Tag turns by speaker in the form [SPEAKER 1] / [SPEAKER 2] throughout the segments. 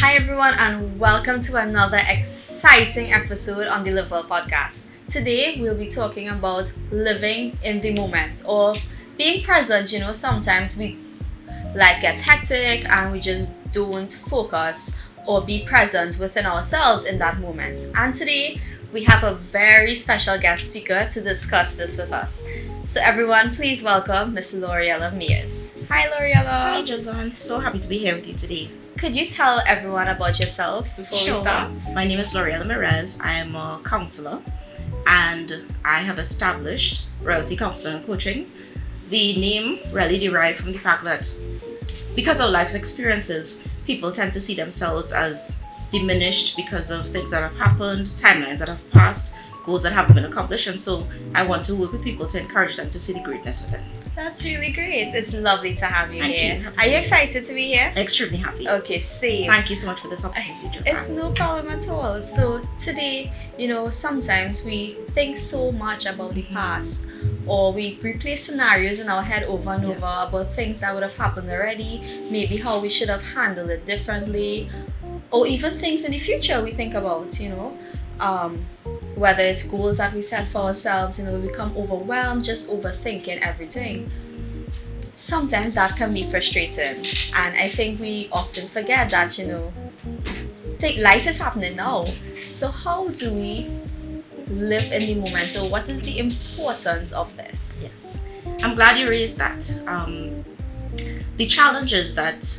[SPEAKER 1] Hi everyone and welcome to another exciting episode on the Live Well podcast. Today we'll be talking about living in the moment or being present. Sometimes life gets hectic and we just don't focus or be present within ourselves in that moment. And today we have a very special guest speaker to discuss this with us. So everyone, please welcome Miss Loriella Mears. Hi Loriella.
[SPEAKER 2] Hi Josan, so happy to be here with you today.
[SPEAKER 1] Could you tell everyone about yourself before we start?
[SPEAKER 2] My name is Loriella Mears. I am a counselor and I have established Royalty Counseling and Coaching. The name really derived from the fact that because of life's experiences, people tend to see themselves as diminished because of things that have happened, timelines that have passed, goals that haven't been accomplished, and so I want to work with people to encourage them to see the greatness within.
[SPEAKER 1] That's really great. It's lovely to have you
[SPEAKER 2] Thank
[SPEAKER 1] here.
[SPEAKER 2] you.
[SPEAKER 1] Are you excited to be here?
[SPEAKER 2] Extremely happy.
[SPEAKER 1] Okay, same.
[SPEAKER 2] Thank you so much for this opportunity, Josan.
[SPEAKER 1] It's no problem at all. So today, sometimes we think so much about the past or we replay scenarios in our head over and over about things that would have happened already, maybe how we should have handled it differently, or even things in the future we think about, whether it's goals that we set for ourselves, we become overwhelmed, just overthinking everything. Sometimes that can be frustrating, and I think we often forget that, life is happening now. So how do we live in the moment? So what is the importance of this?
[SPEAKER 2] Yes, I'm glad you raised that. The challenge is that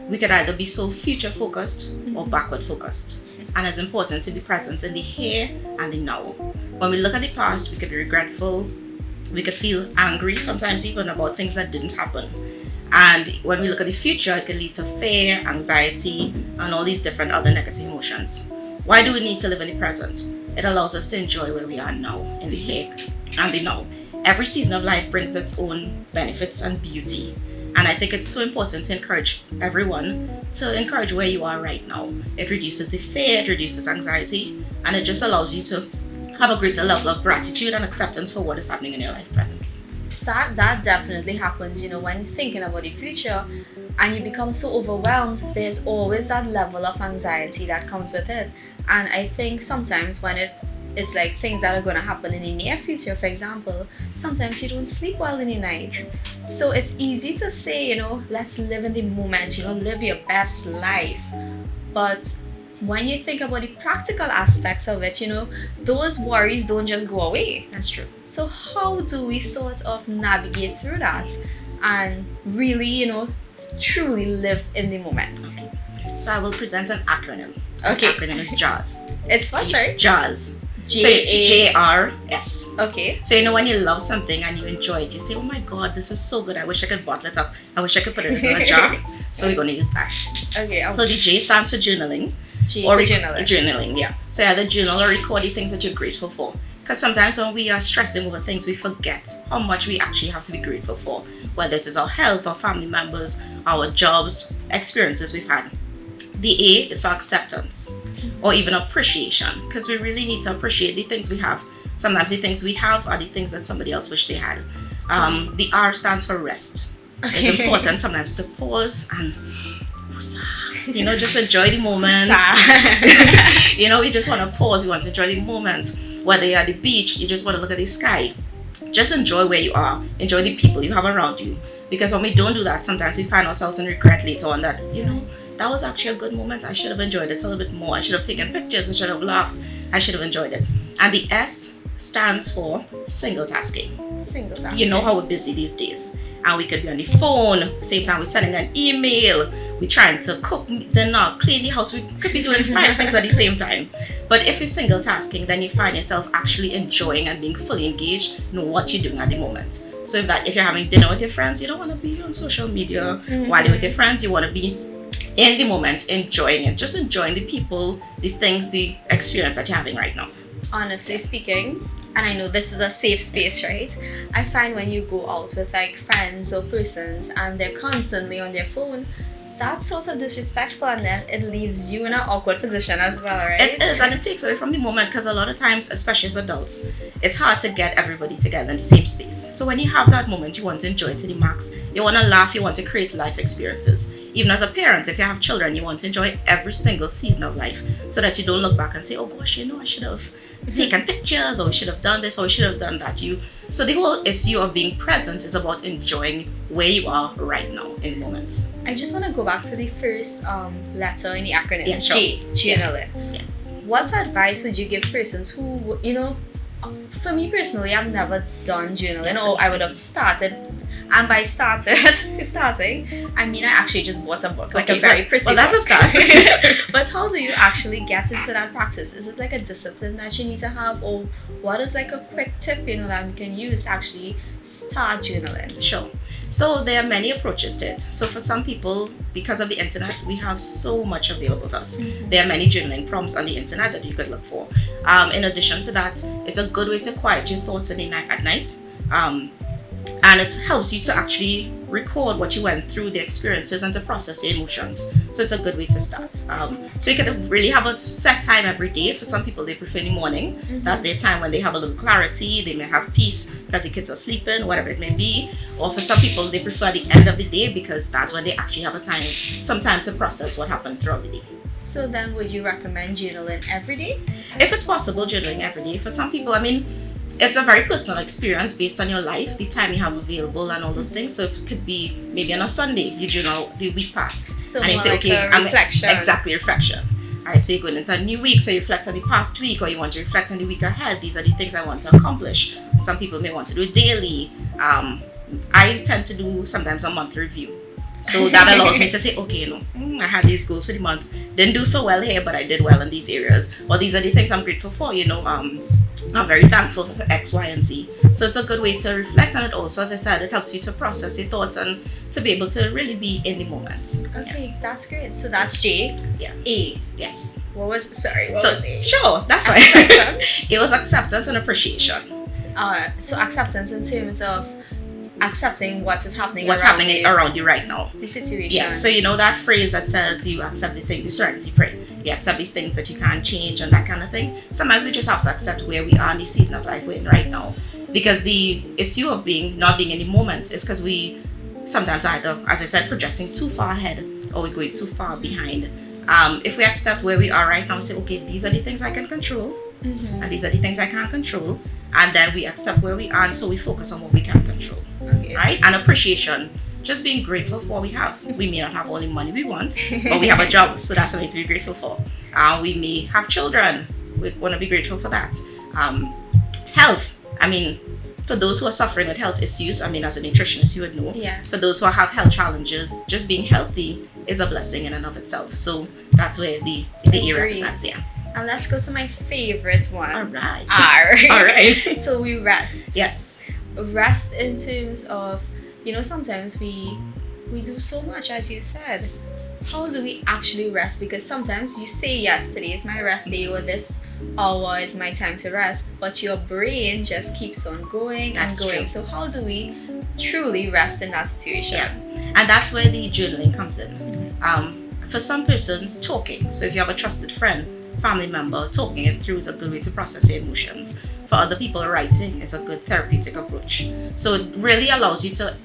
[SPEAKER 2] we could either be so future focused or backward focused. And it's important to be present in the here and the now. When we look at the past, we could be regretful, we could feel angry, sometimes even about things that didn't happen. And when we look at the future, it can lead to fear, anxiety, and all these different other negative emotions. Why do we need to live in the present? It allows us to enjoy where we are now, in the here and the now. Every season of life brings its own benefits and beauty. And I think it's so important to encourage everyone to encourage where you are right now. It reduces the fear, it reduces anxiety, and it just allows you to have a greater level of gratitude and acceptance for what is happening in your life presently.
[SPEAKER 1] That definitely happens, when thinking about the future and you become so overwhelmed, there's always that level of anxiety that comes with it. And I think sometimes when it's like things that are going to happen in the near future, for example, sometimes you don't sleep well in the night. So it's easy to say, let's live in the moment, live your best life. But when you think about the practical aspects of it, those worries don't just go away.
[SPEAKER 2] That's true.
[SPEAKER 1] So how do we sort of navigate through that and really, truly live in the moment?
[SPEAKER 2] Okay. So I will present an acronym.
[SPEAKER 1] Okay.
[SPEAKER 2] The acronym is JAWS.
[SPEAKER 1] It's what, sorry?
[SPEAKER 2] JAWS. JRS.
[SPEAKER 1] Okay.
[SPEAKER 2] So when you love something and you enjoy it, you say, oh my God, this is so good. I wish I could bottle it up. I wish I could put it in a jar. So we're going to use that.
[SPEAKER 1] Okay.
[SPEAKER 2] So the J stands for journaling. Journaling, yeah. So either journal or record the things that you're grateful for. Because sometimes when we are stressing over things, we forget how much we actually have to be grateful for. Whether it is our health, our family members, our jobs, experiences we've had. The A is for acceptance or even appreciation, because we really need to appreciate the things we have. Sometimes the things we have are the things that somebody else wish they had. The R stands for rest. Okay. It's important sometimes to pause and just enjoy the moment. We just want to pause. We want to enjoy the moment. Whether you're at the beach, you just want to look at the sky. Just enjoy where you are. Enjoy the people you have around you. Because when we don't do that, sometimes we find ourselves in regret later on that, that was actually a good moment. I should have enjoyed it a little bit more. I should have taken pictures. I should have laughed. I should have enjoyed it. And the S stands for single tasking.
[SPEAKER 1] Single tasking.
[SPEAKER 2] You know how we're busy these days. And we could be on the phone, same time we're sending an email, we're trying to cook dinner, clean the house. We could be doing 5 things at the same time. But if you're single tasking, then you find yourself actually enjoying and being fully engaged in what you're doing at the moment. So if you're having dinner with your friends, you don't want to be on social media while you're with your friends. You want to be in the moment, enjoying it, just enjoying the people, the things, the experience that you're having right now.
[SPEAKER 1] Honestly speaking, and I know this is a safe space, right? I find when you go out with friends or persons and they're constantly on their phone, that's sort of disrespectful, and then it leaves you in an awkward position as well, right?
[SPEAKER 2] It is, and it takes away from the moment, because a lot of times, especially as adults, it's hard to get everybody together in the same space. So when you have that moment, you want to enjoy it to the max. You want to laugh, you want to create life experiences. Even as a parent, if you have children, you want to enjoy every single season of life, so that you don't look back and say, oh gosh, I should have taken pictures, or we should have done this, or we should have done that. So the whole issue of being present is about enjoying where you are right now in the moment.
[SPEAKER 1] I just want to go back to the first letter in the acronym.
[SPEAKER 2] Yeah, sure.
[SPEAKER 1] J, journaling.
[SPEAKER 2] Yes.
[SPEAKER 1] What advice would you give persons who, for me personally, I've never done journaling,
[SPEAKER 2] Yes.
[SPEAKER 1] or I would have started. And by starting, I mean I actually just bought a book, like a very pretty book.
[SPEAKER 2] Well, that's a start.
[SPEAKER 1] But how do you actually get into that practice? Is it like a discipline that you need to have, or what is like a quick tip, that we can use to actually start journaling?
[SPEAKER 2] Sure. So there are many approaches to it. So for some people, because of the internet, we have so much available to us.
[SPEAKER 1] Mm-hmm.
[SPEAKER 2] There are many journaling prompts on the internet that you could look for. In addition to that, it's a good way to quiet your thoughts at night. And it helps you to actually record what you went through, the experiences, and to process your emotions. So it's a good way to start. So you could really have a set time every day. For some people, they prefer in the morning.
[SPEAKER 1] Mm-hmm.
[SPEAKER 2] That's their time when they have a little clarity. They may have peace because the kids are sleeping, whatever it may be. Or for some people, they prefer the end of the day, because that's when they actually have some time to process what happened throughout the day.
[SPEAKER 1] So then would you recommend journaling every day?
[SPEAKER 2] If it's possible, journaling every day. For some people, it's a very personal experience based on your life, the time you have available, and all those things. So it could be maybe on a Sunday, you journal the week past.
[SPEAKER 1] So
[SPEAKER 2] and you say,
[SPEAKER 1] like
[SPEAKER 2] okay,
[SPEAKER 1] reflection.
[SPEAKER 2] Exactly, reflection. All right, so you're going into a new week, so you reflect on the past week, or you want to reflect on the week ahead. These are the things I want to accomplish. Some people may want to do it daily. I tend to do sometimes a monthly review. So that allows me to say, okay, I had these goals for the month. Didn't do so well here, but I did well in these areas. Or these are the things I'm grateful for, I'm very thankful for X, Y, and Z. So it's a good way to reflect on it also. As I said, it helps you to process your thoughts and to be able to really be in the moment.
[SPEAKER 1] Okay, that's great. So that's J.
[SPEAKER 2] Yeah.
[SPEAKER 1] A.
[SPEAKER 2] Yes.
[SPEAKER 1] What was A?
[SPEAKER 2] Sure, that's right. It was acceptance and appreciation.
[SPEAKER 1] So acceptance in terms of accepting what is happening
[SPEAKER 2] around you right now.
[SPEAKER 1] The situation.
[SPEAKER 2] Yes. So that phrase that says you accept the thing, the serenity prayer. You accept the things that you can't change and that kind of thing. Sometimes we just have to accept where we are in the season of life we're in right now. Because the issue of not being in the moment is because we sometimes either, as I said, projecting too far ahead, or we're going too far behind. If we accept where we are right now and say, okay, these are the things I can control, and these are the things I can't control, and then we accept where we are, and so we focus on what we can control.
[SPEAKER 1] Okay.
[SPEAKER 2] Right? And appreciation. Just being grateful for what we have. We may not have all the money we want, but we have a job, so that's something to be grateful for. We may have children. We want to be grateful for that. Health. For those who are suffering with health issues, as a nutritionist, you would know.
[SPEAKER 1] Yes.
[SPEAKER 2] For those who have health challenges, just being healthy is a blessing in and of itself. So that's where the E represents, yeah.
[SPEAKER 1] And let's go to my favorite one.
[SPEAKER 2] All right.
[SPEAKER 1] R.
[SPEAKER 2] All right.
[SPEAKER 1] So we rest.
[SPEAKER 2] Yes.
[SPEAKER 1] Rest in terms of, sometimes we do so much, as you said. How do we actually rest? Because sometimes you say, yes, today is my rest day, or this hour is my time to rest, but your brain just keeps on going and going. True. So how do we truly rest in that situation?
[SPEAKER 2] Yeah. And that's where the journaling comes in. For some persons, talking. So if you have a trusted friend, family member, talking it through is a good way to process your emotions. For other people, writing is a good therapeutic approach. So it really allows you to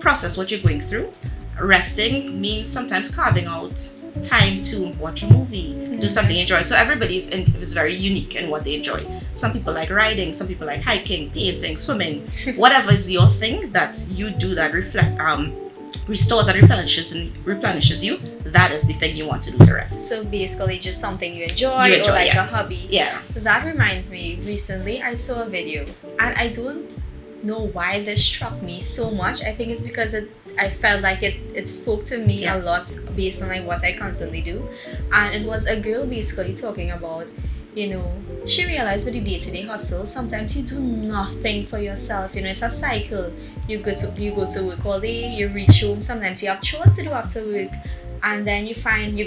[SPEAKER 2] process what you're going through. Resting means sometimes carving out time to watch a movie, do something you enjoy. So everybody is very unique in what they enjoy. Some people like riding, some people like hiking, painting, swimming. Whatever is your thing that you do that restores and replenishes you, that is the thing you want to do to rest.
[SPEAKER 1] So basically just something you enjoy or like a hobby.
[SPEAKER 2] Yeah.
[SPEAKER 1] That reminds me, recently I saw a video, and I don't know why this struck me so much. I think it's because I felt like it spoke to me a lot based on what I constantly do. And it was a girl basically talking about, she realized with the day-to-day hustle, sometimes you do nothing for yourself. It's a cycle. You go to work all day, you reach home, sometimes you have chores to do after work, and then you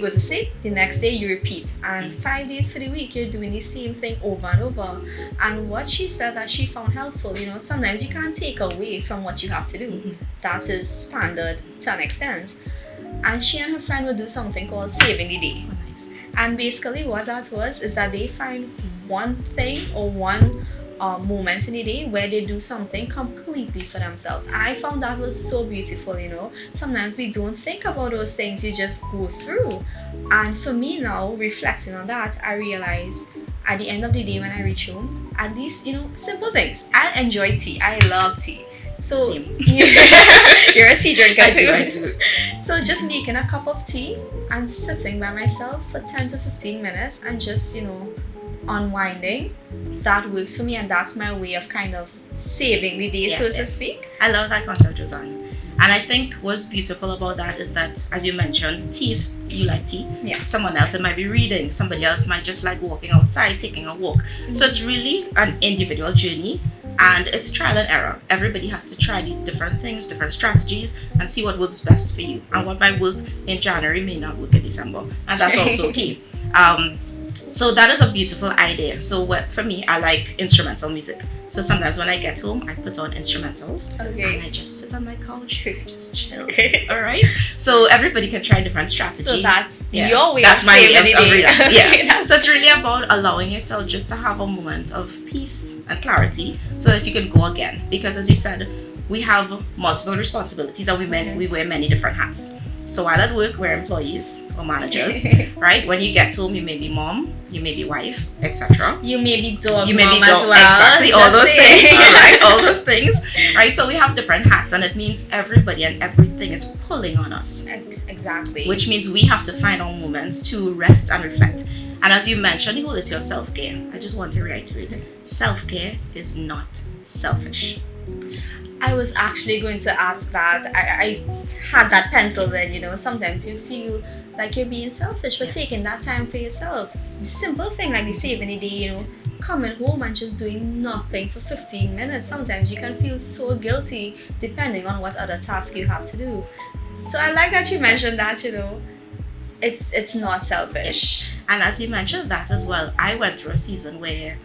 [SPEAKER 1] go to sleep, the next day you repeat, and 5 days for the week you're doing the same thing over and over. And what she said that she found helpful, sometimes you can't take away from what you have to do. That is standard to an extent. and she and her friend would do something called Saving the Day.
[SPEAKER 2] Oh, nice.
[SPEAKER 1] And basically, what that was is that they find one thing or one moment in the day where they do something completely for themselves. And I found that was so beautiful, you know. Sometimes we don't think about those things, you just go through. And for me now, reflecting on that, I realized at the end of the day when I reach home, at least, you know, simple things. I enjoy tea. I love tea. So you're a tea drinker too.
[SPEAKER 2] I do.
[SPEAKER 1] So just making a cup of tea and sitting by myself for 10 to 15 minutes and just, you know, unwinding, that works for me, and that's my way of kind of saving the day, so to speak.
[SPEAKER 2] I love that concept, Josanne. And I think what's beautiful about that is that, as you mentioned, you like tea.
[SPEAKER 1] Yeah.
[SPEAKER 2] Someone else, it might be reading. Somebody else might just like walking outside, taking a walk. Mm-hmm. So it's really an individual journey, and it's trial and error. Everybody has to try the different things, different strategies, and see what works best for you. And what might work in January may not work in December, and that's also okay. So that is a beautiful idea. So for me, I like instrumental music. So sometimes when I get home, I put on instrumentals, and I just sit on my couch, just chill. All right. So everybody can try different strategies.
[SPEAKER 1] So that's your way.
[SPEAKER 2] That's my way of relaxing. Yeah. So it's really about allowing yourself just to have a moment of peace and clarity, so that you can go again. Because as you said, we have multiple responsibilities, and we wear many different hats. So while at work, we're employees or managers, right? When you get home, you may be mom, you may be wife, etc.
[SPEAKER 1] You may be dog
[SPEAKER 2] you may
[SPEAKER 1] mom
[SPEAKER 2] be dog,
[SPEAKER 1] as well.
[SPEAKER 2] exactly, all those things, all right? All those things, right? So we have different hats, and it means everybody and everything is pulling on us.
[SPEAKER 1] Exactly.
[SPEAKER 2] Which means we have to find our moments to rest and reflect. And as you mentioned, the whole issue of self-care, I just want to reiterate, self-care is not selfish.
[SPEAKER 1] I was actually going to ask that. I had that pencil there, you know. Sometimes you feel like you're being selfish for taking that time for yourself. The simple thing like the saving the day, you know, coming home and just doing nothing for 15 minutes. Sometimes you can feel so guilty depending on what other task you have to do. So I like that you mentioned that, you know. It's not selfish.
[SPEAKER 2] And as you mentioned that as well, I went through a season where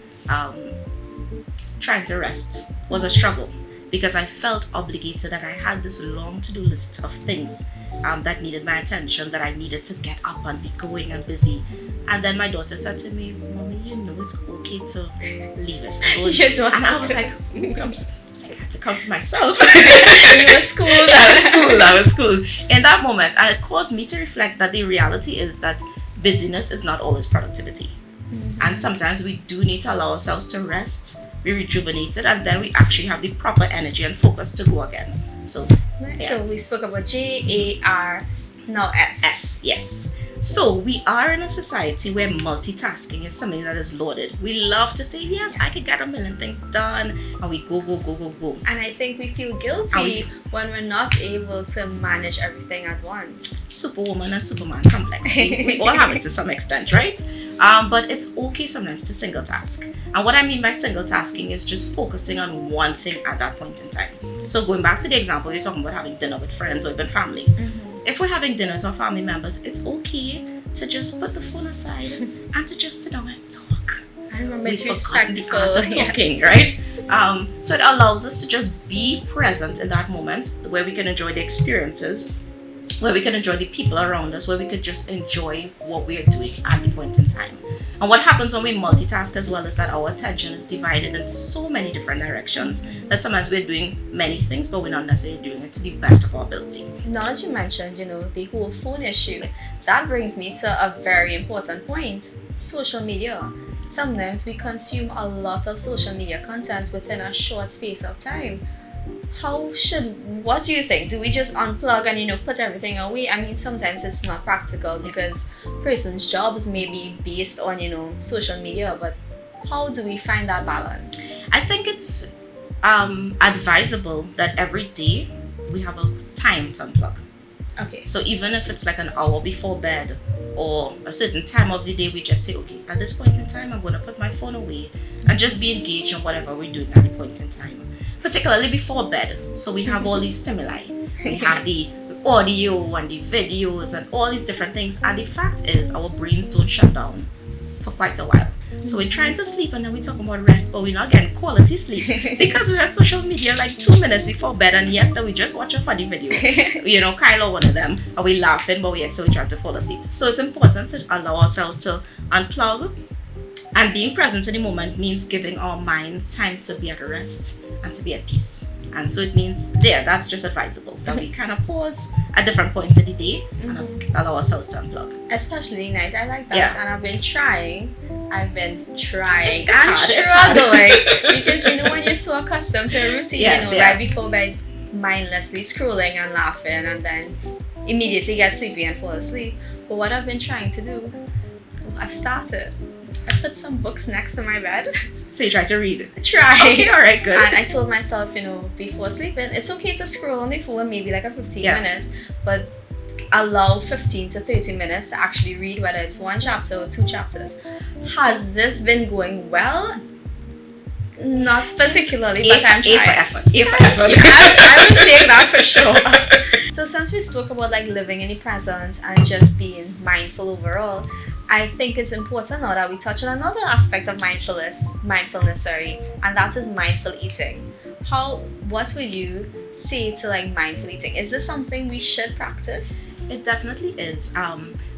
[SPEAKER 2] trying to rest was a struggle, because I felt obligated that I had this long to-do list of things that needed my attention, that I needed to get up and be going and busy. And then my daughter said to me, "Mommy, you know it's okay to leave it alone." And I was like, I had to come to myself.
[SPEAKER 1] You were schooled.
[SPEAKER 2] I was schooled in that moment. And it caused me to reflect that the reality is that busyness is not always productivity. Mm-hmm. And sometimes we do need to allow ourselves to rest, be rejuvenated, and then we actually have the proper energy and focus to go again. So,
[SPEAKER 1] So we spoke about JAR, now S.
[SPEAKER 2] Yes. So we are in a society where multitasking is something that is lauded. We love to say, yes, I can get a million things done, and we go.
[SPEAKER 1] And I think we feel guilty when we're not able to manage everything at once.
[SPEAKER 2] Superwoman and Superman complex. We all have it to some extent, right? But it's okay sometimes to single task. And what I mean by single tasking is just focusing on one thing at that point in time. So going back to the example, you're talking about having dinner with friends or even family. Mm-hmm. If we're having dinner with our family members, it's okay to just put the phone aside and to just sit down and talk.
[SPEAKER 1] I remember
[SPEAKER 2] We've forgotten the art of talking, right? So it allows us to just be present in that moment where we can enjoy the experiences, where we can enjoy the people around us, where we could just enjoy what we are doing at the point in time. And what happens when we multitask as well is that our attention is divided in so many different directions that sometimes we're doing many things, but we're not necessarily doing it to the best of our ability.
[SPEAKER 1] Now that you mentioned, you know, the whole phone issue, that brings me to a very important point: social media. Sometimes we consume a lot of social media content within a short space of time. What do you think? Do we just unplug and, you know, put everything away? I mean, sometimes it's not practical because person's jobs may be based on, you know, social media, but how do we find that balance?
[SPEAKER 2] I think it's advisable that every day we have a time to unplug.
[SPEAKER 1] Okay.
[SPEAKER 2] So even if it's like an hour before bed or a certain time of the day, we just say, okay, at this point in time, I'm going to put my phone away and just be engaged in whatever we're doing at the point in time. Particularly before bed. So we have all these stimuli. We have the audio and the videos and all these different things. And the fact is, our brains don't shut down for quite a while. So we're trying to sleep and then we're talking about rest, but we're not getting quality sleep because we're on social media like 2 minutes before bed, and yes, that we just watch a funny video, Kyle or one of them, and we laughing, but we're still trying to fall asleep. So it's important to allow ourselves to unplug, and being present in the moment means giving our minds time to be at rest and to be at peace. And so it means that's just advisable that we kind of pause at different points of the day and allow ourselves to unplug.
[SPEAKER 1] Especially nice. I like that. And I've been trying.
[SPEAKER 2] It's
[SPEAKER 1] I'm
[SPEAKER 2] hard.
[SPEAKER 1] struggling because when you're so accustomed to a routine, right before bed, mindlessly scrolling and laughing, and then immediately get sleepy and fall asleep. But what I've been trying to do, I've started. I put some books next to my bed.
[SPEAKER 2] So you try to read?
[SPEAKER 1] Try.
[SPEAKER 2] Okay, alright, good.
[SPEAKER 1] And I told myself, before sleeping, it's okay to scroll on the phone maybe like a 15 minutes, but allow 15 to 30 minutes to actually read, whether it's 1 chapter or 2 chapters. Has this been going well? Not particularly, but I'm trying.
[SPEAKER 2] A for effort.
[SPEAKER 1] I would take that for sure. So since we spoke about like living in the present and just being mindful overall, I think it's important now that we touch on another aspect of mindfulness, and that is mindful eating. What would you say to like mindful eating? Is this something we should practice?
[SPEAKER 2] It definitely is.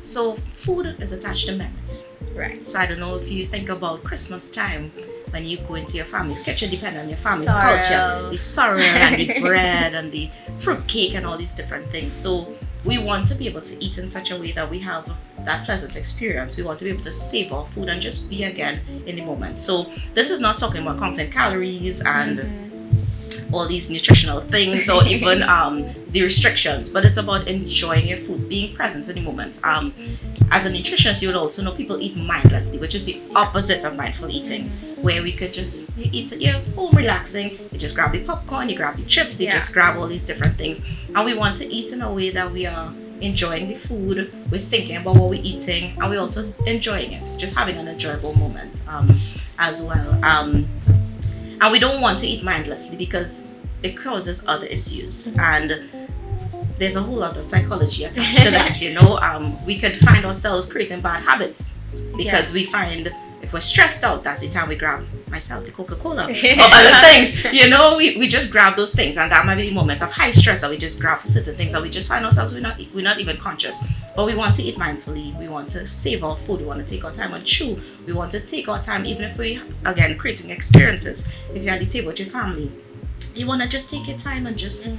[SPEAKER 2] So food is attached to memories.
[SPEAKER 1] Right.
[SPEAKER 2] So I don't know if you think about Christmas time when you go into your family's kitchen, depending on your family's culture, the sorrel and the bread and the fruit cake and all these different things. So we want to be able to eat in such a way that we have that pleasant experience. We want to be able to savor our food and just be again in the moment. So this is not talking about counting calories and all these nutritional things or even the restrictions, but it's about enjoying your food, being present in the moment. As a nutritionist, you would also know people eat mindlessly, which is the opposite of mindful eating, where we could just eat at your home relaxing. You just grab the popcorn, you grab the chips, you just grab all these different things, and we want to eat in a way that we are enjoying the food, we're thinking about what we're eating, and we're also enjoying it, just having an enjoyable moment as well. And we don't want to eat mindlessly because it causes other issues, and there's a whole lot of psychology attached to that. We could find ourselves creating bad habits because we find if we're stressed out, that's the time we grab myself the Coca-Cola or other things. We just grab those things, and that might be the moment of high stress that we just grab for certain things, and we just find ourselves we're not even conscious. But we want to eat mindfully. We want to save our food. We want to take our time and chew. We want to take our time, even if we again creating experiences. If you're at the table with your family, you want to just take your time and just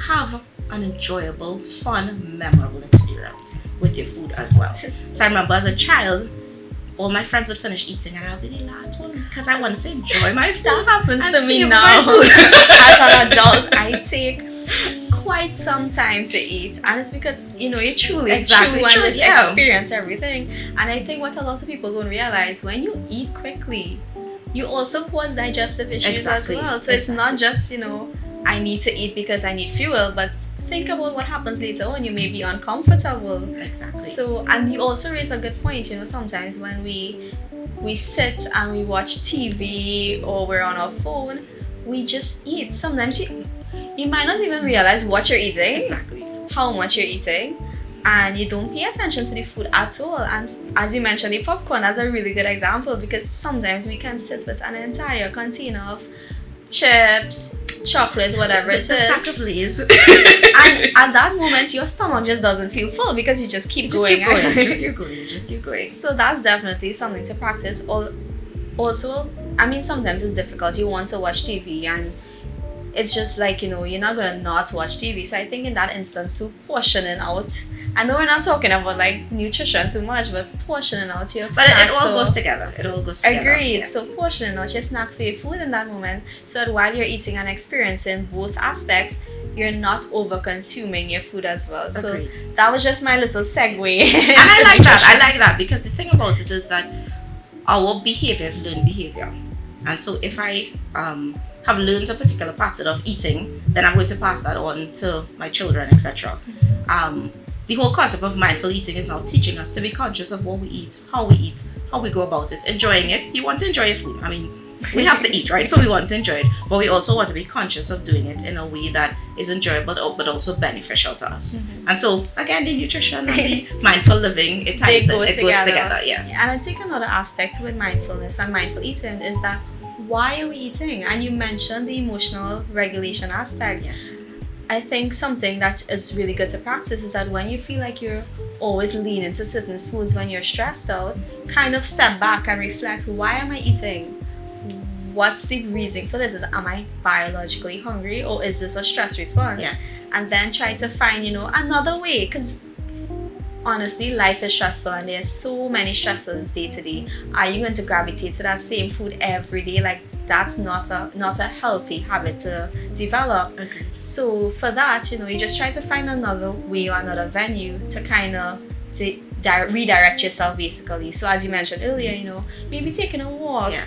[SPEAKER 2] have an enjoyable, fun, memorable experience with your food as well. So I remember as a child, all my friends would finish eating and I'll be the last one because I wanted to enjoy my food.
[SPEAKER 1] That happens to me now. As an adult, I take quite some time to eat, and it's because you truly experience everything. And I think what a lot of people don't realize, when you eat quickly, you also cause digestive issues as well. So it's not just I need to eat because I need fuel, but think about what happens later on. You may be uncomfortable.
[SPEAKER 2] Exactly.
[SPEAKER 1] So, and you also raise a good point. Sometimes when we sit and we watch TV or we're on our phone, we just eat. Sometimes you might not even realize what you're eating, how much you're eating, and you don't pay attention to the food at all. And as you mentioned, the popcorn, that's a really good example, because sometimes we can sit with an entire container of chips, chocolates, whatever it is.
[SPEAKER 2] The stack of Lay's.
[SPEAKER 1] And at that moment, your stomach just doesn't feel full because you just keep going.
[SPEAKER 2] Just keep going.
[SPEAKER 1] So that's definitely something to practice. Also, sometimes it's difficult. You want to watch TV and it's just like, you're not going to not watch TV. So I think in that instance, so portioning out. I know we're not talking about like nutrition too much, but portioning out your snacks.
[SPEAKER 2] But it all goes together.
[SPEAKER 1] Agreed.
[SPEAKER 2] Yeah.
[SPEAKER 1] So portioning out your snacks for your food in that moment, so that while you're eating and experiencing both aspects, you're not over consuming your food as well.
[SPEAKER 2] Agreed.
[SPEAKER 1] So that was just my little segue.
[SPEAKER 2] And I like that because the thing about it is that our behavior is learned behavior. And so if I have learned a particular pattern of eating, then I'm going to pass that on to my children, etc. The whole concept of mindful eating is now teaching us to be conscious of what we eat, how we go about it, enjoying it. You want to enjoy your food. we have to eat, right? So we want to enjoy it, but we also want to be conscious of doing it in a way that is enjoyable but also beneficial to us. And so again, the nutrition and the mindful living, it ties in, it goes together. Yeah.
[SPEAKER 1] And I think another aspect with mindfulness and mindful eating is that why are we eating? And you mentioned the emotional regulation aspect.
[SPEAKER 2] Yes.
[SPEAKER 1] I think something that is really good to practice is that when you feel like you're always leaning to certain foods when you're stressed out, kind of step back and reflect, why am I eating? What's the reason for this? Am I biologically hungry, or is this a stress response?
[SPEAKER 2] Yes.
[SPEAKER 1] And then try to find, another way, because honestly, life is stressful and there's so many stressors day to day. Are you going to gravitate to that same food every day? Like, that's not a healthy habit to develop.
[SPEAKER 2] Agreed.
[SPEAKER 1] So for that, you just try to find another way or another venue to kind of redirect yourself, basically. So as you mentioned earlier, maybe taking a walk.
[SPEAKER 2] Yeah.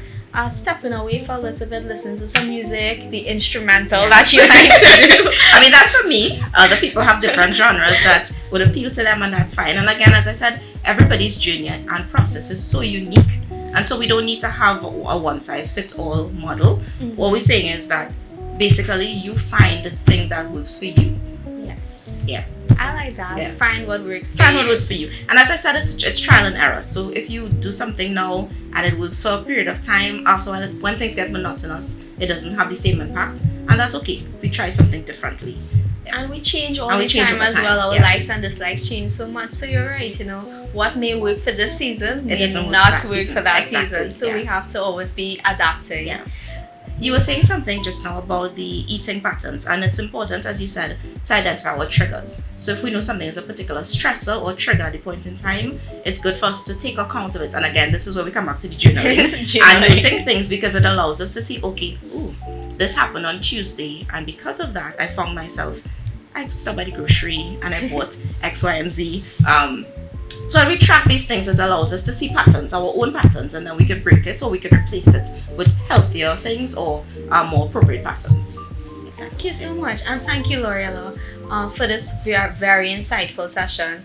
[SPEAKER 1] Stepping away for a little bit, listening to some music, the instrumental that you like to do.
[SPEAKER 2] I mean, that's for me. Other people have different genres that would appeal to them, and that's fine. And again, as I said, everybody's journey and process is so unique. And so we don't need to have a one-size-fits-all model. What we're saying is that basically you find the thing that works for you.
[SPEAKER 1] Yes.
[SPEAKER 2] Yeah.
[SPEAKER 1] I like that. Yeah. Find what works for
[SPEAKER 2] you. Find
[SPEAKER 1] what
[SPEAKER 2] works for you. And as I said, it's trial and error. So if you do something now and it works for a period of time, after when things get monotonous, it doesn't have the same impact. And that's okay. We try something differently.
[SPEAKER 1] Yeah. And we change all the time as well. Our likes and dislikes change so much. So you're right, what may work for this season may not work for that season. So we have to always be adapting.
[SPEAKER 2] Yeah. You were saying something just now about the eating patterns, and it's important, as you said, to identify what triggers. So if we know something is a particular stressor or trigger at the point in time, it's good for us to take account of it. And again, this is where we come back to the journaling and noting things, because it allows us to see, okay, this happened on Tuesday, and because of that, I found myself, I stopped at the grocery and I bought X, Y, and Z. So when we track these things, it allows us to see patterns, our own patterns, and then we could break it or we could replace it with healthier things or more appropriate patterns.
[SPEAKER 1] Thank you so much. And thank you, Loriella, for this very insightful session.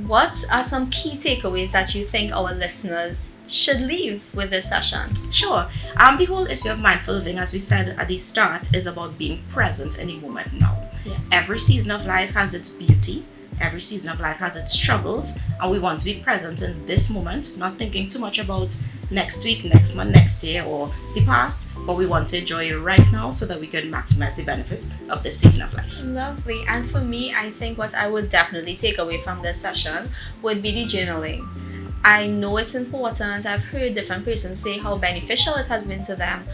[SPEAKER 1] What are some key takeaways that you think our listeners should leave with this session?
[SPEAKER 2] Sure. The whole issue of mindful living, as we said at the start, is about being present in the moment now.
[SPEAKER 1] Yes.
[SPEAKER 2] Every season of life has its beauty. Every season of life has its struggles, and we want to be present in this moment, not thinking too much about next week, next month, next year, or the past, but we want to enjoy it right now so that we can maximize the benefits of this season of life.
[SPEAKER 1] Lovely. And for me, I think what I would definitely take away from this session would be the journaling. I know it's important. I've heard different persons say how beneficial it has been to them,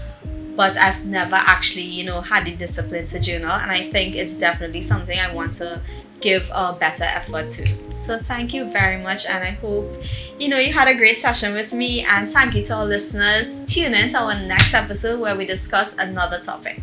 [SPEAKER 1] but I've never actually, had the discipline to journal, and I think it's definitely something I want to give a better effort to. So thank you very much, and I hope you had a great session with me, and thank you to our listeners. Tune in to our next episode where we discuss another topic.